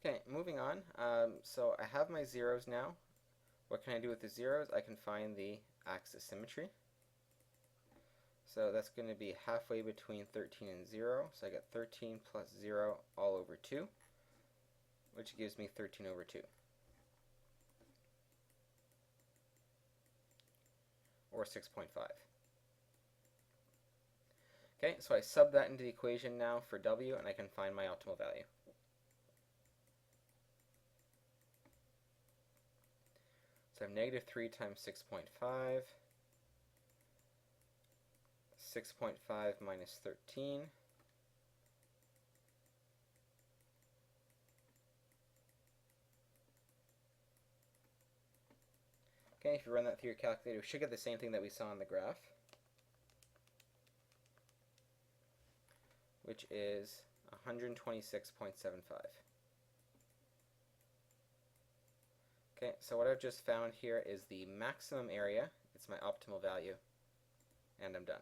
Okay, moving on. So I have my zeros now. What can I do with the zeros? I can find the axis symmetry. So that's going to be halfway between 13 and 0. So I got 13 plus 0 all over 2, which gives me 13 over 2, or 6.5. Okay, so I sub that into the equation now for W, and I can find my optimal value. So I have negative 3 times 6.5, 6.5 minus 13. Okay, if you run that through your calculator, you should get the same thing that we saw on the graph, which is 126.75. Okay, so what I've just found here is the maximum area. It's my optimal value, and I'm done.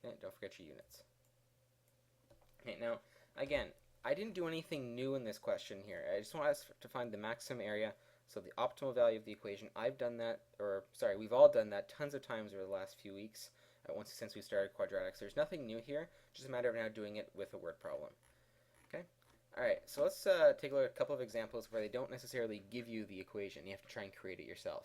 Okay, don't forget your units. Okay, now, again, I didn't do anything new in this question here. I just want us to find the maximum area, so the optimal value of the equation. I've done that, or sorry, we've all done that tons of times over the last few weeks, once since we started quadratics. There's nothing new here, just a matter of now doing it with a word problem. Okay? Alright, so let's take a look at a couple of examples where they don't necessarily give you the equation. You have to try and create it yourself.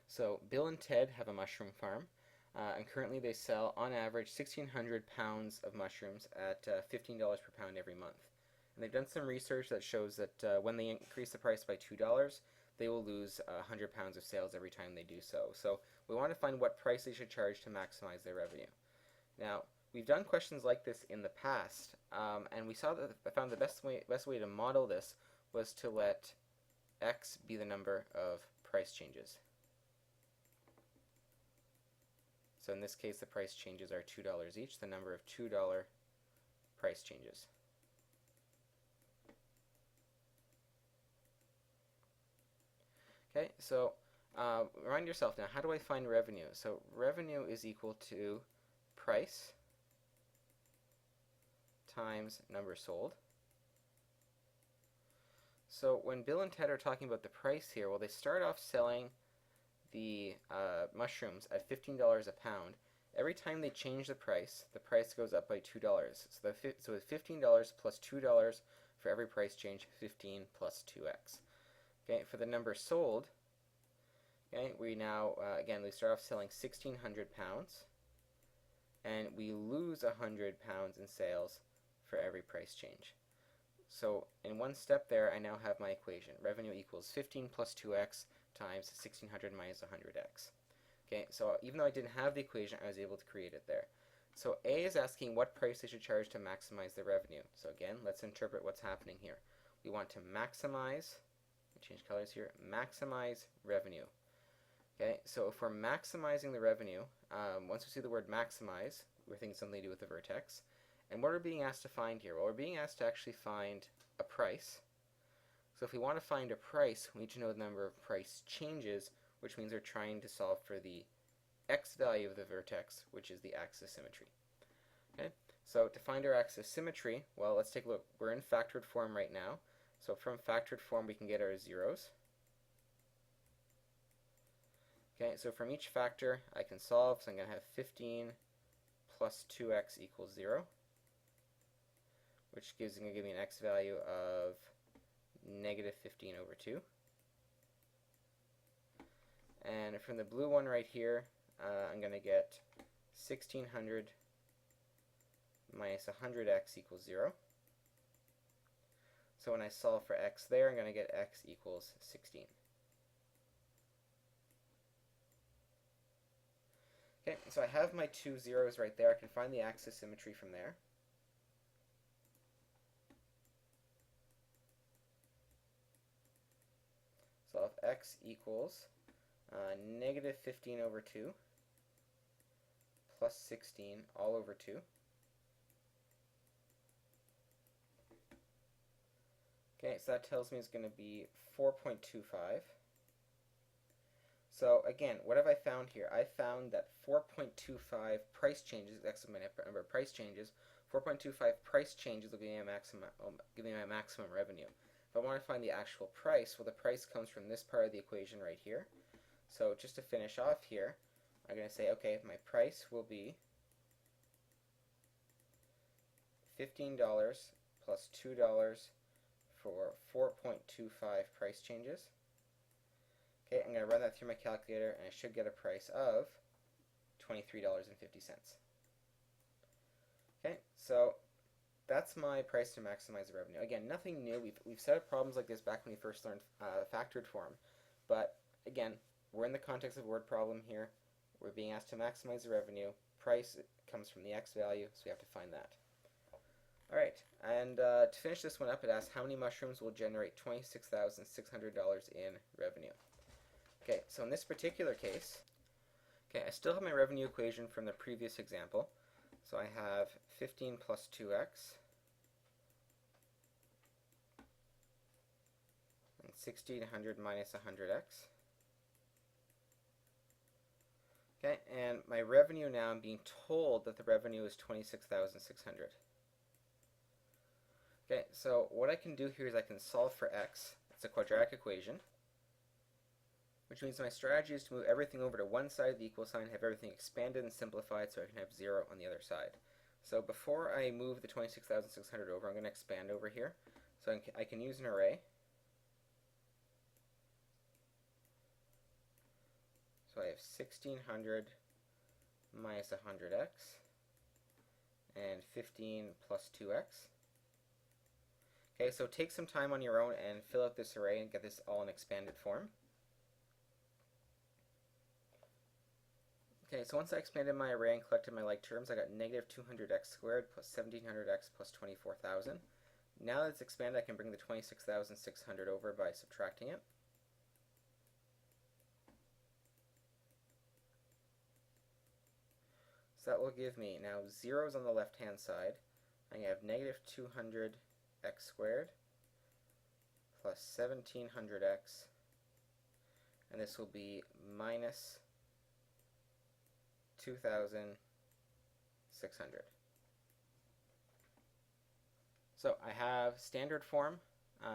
So Bill and Ted have a mushroom farm, and currently they sell, on average, 1,600 pounds of mushrooms at $15 per pound every month. And they've done some research that shows that when they increase the price by $2, they will lose 100 pounds of sales every time they do so. So we want to find what price they should charge to maximize their revenue. Now, we've done questions like this in the past, and we saw that I found the best way to model this was to let x be the number of price changes. So in this case, the price changes are $2 each, the number of $2 price changes. Okay, so remind yourself now, how do I find revenue? So revenue is equal to price times number sold. So when Bill and Ted are talking about the price here, well, they start off selling the mushrooms at $15 a pound. Every time they change the price goes up by $2. So with $15 plus $2 for every price change, 15 plus 2x. Okay, for the number sold, okay, we now, again, we start off selling 1,600 pounds, and we lose 100 pounds in sales for every price change. So in one step there, I now have my equation. Revenue equals 15 plus 2x times 1,600 minus 100x. Okay, so even though I didn't have the equation, I was able to create it there. So A is asking what price they should charge to maximize the revenue. So again, let's interpret what's happening here. We want to maximize, change colors here, maximize revenue. Okay, so if we're maximizing the revenue, once we see the word maximize, we're thinking something to do with the vertex. And what are we being asked to find here? Well, we're being asked to actually find a price. So if we want to find a price, we need to know the number of price changes, which means we're trying to solve for the x value of the vertex, which is the axis symmetry. Okay, so to find our axis symmetry, well, let's take a look. We're in factored form right now. So from factored form, we can get our zeros. Okay, so from each factor, I can solve. So I'm going to have 15 plus 2x equals 0, which is going to give me an x value of negative 15 over 2. And from the blue one right here, I'm going to get 1,600 minus 100x equals 0. So when I solve for x there, I'm going to get x equals 16. Okay, so I have my two zeros right there. I can find the axis symmetry from there. So I'll have x equals negative 15 over 2 plus 16 all over 2. Okay, so that tells me it's going to be 4.25. So again, what have I found here? I found that 4.25 price changes, that's my number of price changes, 4.25 price changes will give me my maximum revenue. If I want to find the actual price, well, the price comes from this part of the equation right here. So just to finish off here, I'm going to say, okay, my price will be $15 plus $2 for 4.25 price changes. Okay, I'm going to run that through my calculator, and I should get a price of $23.50. Okay, so that's my price to maximize the revenue. Again, nothing new. We've set up problems like this back when we first learned factored form, but again, we're in the context of a word problem here. We're being asked to maximize the revenue. Price comes from the x value, so we have to find that. Alright, and to finish this one up, it asks how many mushrooms will generate $26,600 in revenue. Okay, so in this particular case, okay, I still have my revenue equation from the previous example. So I have 15 plus 2x and 1600 minus 100x. Okay, and my revenue now, I'm being told that the revenue is 26,600. Okay, so what I can do here is I can solve for x. It's a quadratic equation, which means my strategy is to move everything over to one side of the equal sign, have everything expanded and simplified so I can have 0 on the other side. So before I move the 26,600 over, I'm going to expand over here. So I can use an array. So I have 1600 minus 100x and 15 plus 2x. Okay, so take some time on your own and fill out this array and get this all in expanded form. Okay, so once I expanded my array and collected my like terms, I got negative 200x squared plus 1700x plus 24,000. Now that it's expanded, I can bring the 26,600 over by subtracting it. So that will give me now zeros on the left-hand side. I have negative 200x squared plus 1700x, and this will be minus 2,600. So I have standard form.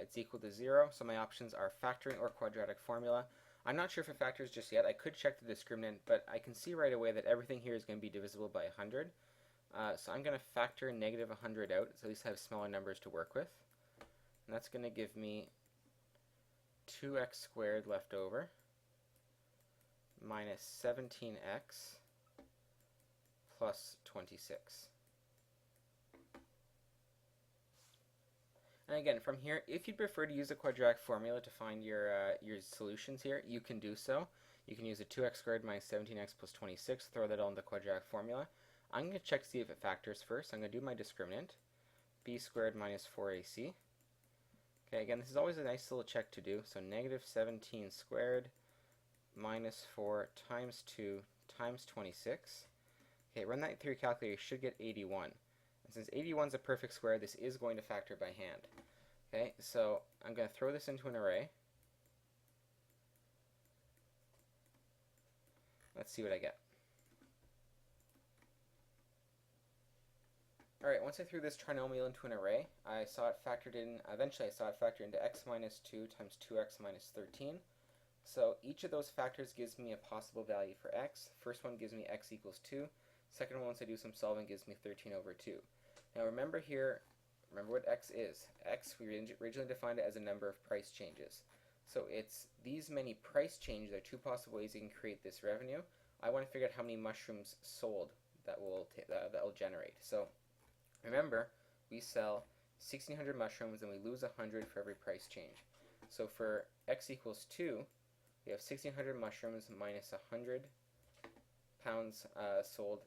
It's equal to 0, so my options are factoring or quadratic formula. I'm not sure if it factors just yet. I could check the discriminant, but I can see right away that everything here is going to be divisible by 100. So I'm going to factor negative 100 out, so at least I have smaller numbers to work with. And that's going to give me 2x squared left over minus 17x plus 26. And again, from here, if you prefer to use a quadratic formula to find your solutions here, you can do so. You can use a 2x squared minus 17x plus 26, throw that all in the quadratic formula. I'm going to check to see if it factors first. I'm going to do my discriminant, b squared minus 4ac. Okay, again, this is always a nice little check to do. So negative 17 squared minus 4 times 2 times 26. Okay, run that through your calculator, you should get 81. And since 81 is a perfect square, this is going to factor by hand. Okay, so I'm going to throw this into an array. Let's see what I get. Alright, once I threw this trinomial into an array, I saw it factored in, eventually I saw it factor into x minus 2 times 2x minus 13. So each of those factors gives me a possible value for x. First one gives me x equals 2. Second one, once I do some solving, gives me 13 over 2. Now remember here, remember what x is. X, we originally defined it as a number of price changes. So it's these many price changes. There are two possible ways you can create this revenue. I want to figure out how many mushrooms sold that will generate. So remember, we sell 1,600 mushrooms and we lose 100 for every price change. So for x equals 2, we have 1,600 mushrooms minus 100 pounds sold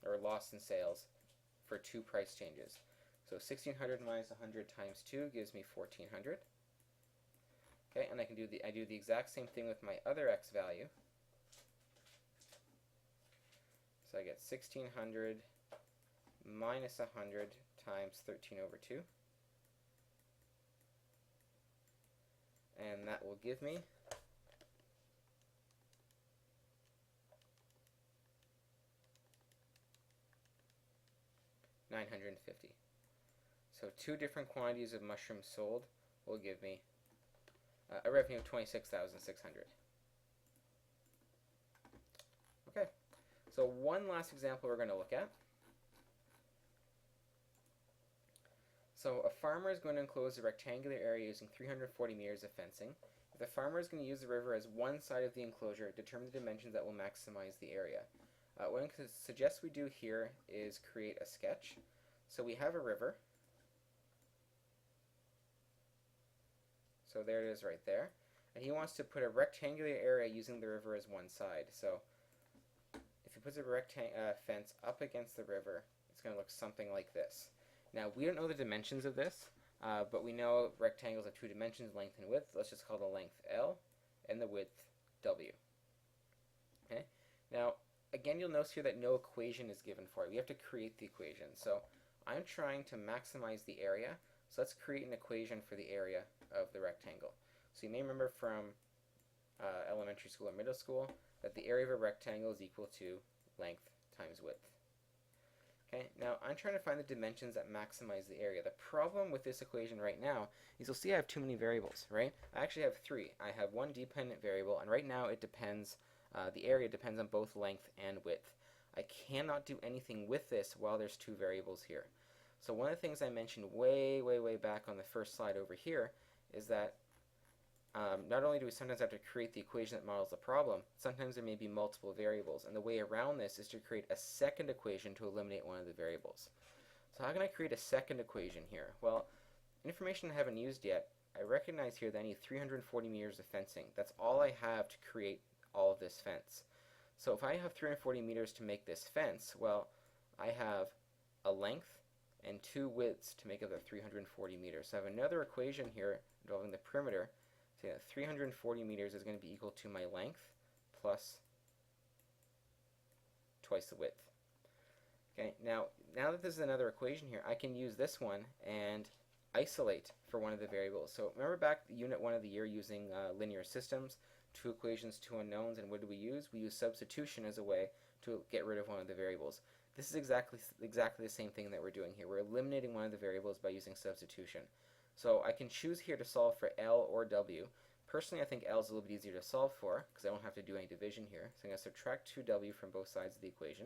or lost in sales for 2 price changes. So 1,600 minus 100 times 2 gives me 1,400. Okay, and I do the exact same thing with my other x value. So I get 1,600 minus 100 times 13 over 2. And that will give me 950. So 2 different quantities of mushrooms sold will give me a revenue of 26,600. Okay, so one last example we're going to look at. So a farmer is going to enclose a rectangular area using 340 meters of fencing. If the farmer is going to use the river as one side of the enclosure, determine the dimensions that will maximize the area. What I suggest we do here is create a sketch. So we have a river. So there it is right there. And he wants to put a rectangular area using the river as one side. So if he puts a fence up against the river, it's going to look something like this. Now, we don't know the dimensions of this, but we know rectangles have 2 dimensions, length and width. Let's just call the length L and the width W. Okay. Now, again, you'll notice here that no equation is given for it. We have to create the equation. So I'm trying to maximize the area. So let's create an equation for the area of the rectangle. So you may remember from elementary school or middle school that the area of a rectangle is equal to length times width. Okay, now I'm trying to find the dimensions that maximize the area. The problem with this equation right now is you'll see I have too many variables, right? I actually have 3. I have 1 dependent variable, and right now it depends, the area depends on both length and width. I cannot do anything with this while there's 2 variables here. So one of the things I mentioned way back on the first slide over here is that not only do we sometimes have to create the equation that models the problem, sometimes there may be multiple variables, and the way around this is to create a second equation to eliminate one of the variables. So how can I create a second equation here? Well, information I haven't used yet, I recognize here that I need 340 meters of fencing. That's all I have to create all of this fence. So if I have 340 meters to make this fence, well, I have a length and 2 widths to make up the 340 meters. So I have another equation here involving the perimeter. So yeah, 340 meters is going to be equal to my length plus twice the width. Okay, now that this is another equation here, I can use this one and isolate for one of the variables. So remember back unit 1 of the year using linear systems, 2 equations, 2 unknowns, and what do we use? We use substitution as a way to get rid of one of the variables. This is exactly the same thing that we're doing here. We're eliminating one of the variables by using substitution. So I can choose here to solve for L or W. Personally, I think L is a little bit easier to solve for because I don't have to do any division here. So I'm going to subtract 2W from both sides of the equation.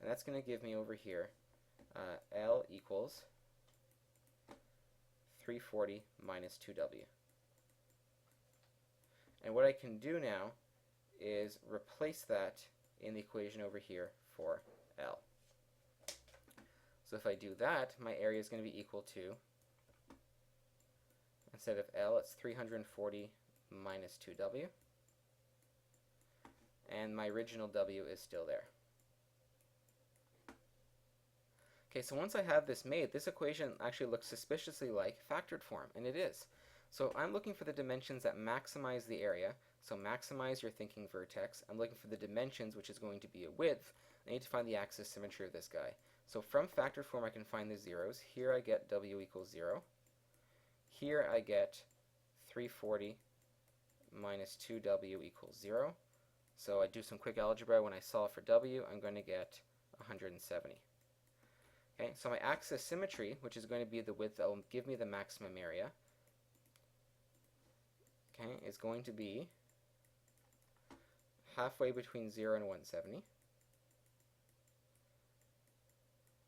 And that's going to give me over here L equals 340 minus 2W. And what I can do now is replace that in the equation over here for L. So if I do that, my area is going to be equal to, instead of L, it's 340 minus 2W. And my original W is still there. Okay, so once I have this made, this equation actually looks suspiciously like factored form, and it is. So I'm looking for the dimensions that maximize the area. So maximize your thinking vertex. I'm looking for the dimensions, which is going to be a width. I need to find the axis symmetry of this guy. So from factored form, I can find the zeros. Here I get W equals 0. Here I get 340 minus 2W equals 0. So I do some quick algebra. When I solve for W, I'm going to get 170. Okay, so my axis symmetry, which is going to be the width that will give me the maximum area, okay, is going to be halfway between 0 and 170.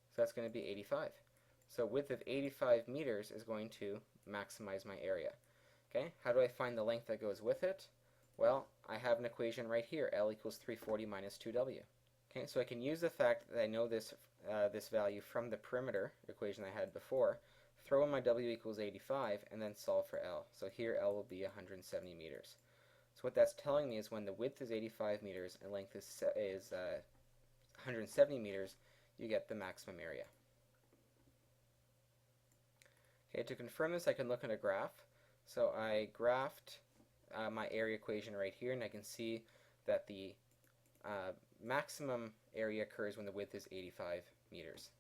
So that's going to be 85. So width of 85 meters is going to maximize my area. Okay, how do I find the length that goes with it? Well, I have an equation right here, L equals 340 minus 2W. Okay, so I can use the fact that I know this value from the perimeter equation I had before, throw in my W equals 85, and then solve for L. So here L will be 170 meters. So what that's telling me is when the width is 85 meters and length is 170 meters, you get the maximum area. Okay, to confirm this, I can look at a graph. So I graphed my area equation right here, and I can see that the maximum area occurs when the width is 85 meters.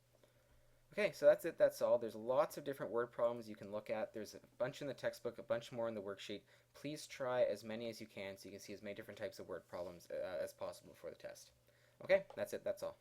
Okay, so that's it, that's all. There's lots of different word problems you can look at. There's a bunch in the textbook, a bunch more in the worksheet. Please try as many as you can so you can see as many different types of word problems as possible for the test. Okay, that's it, that's all.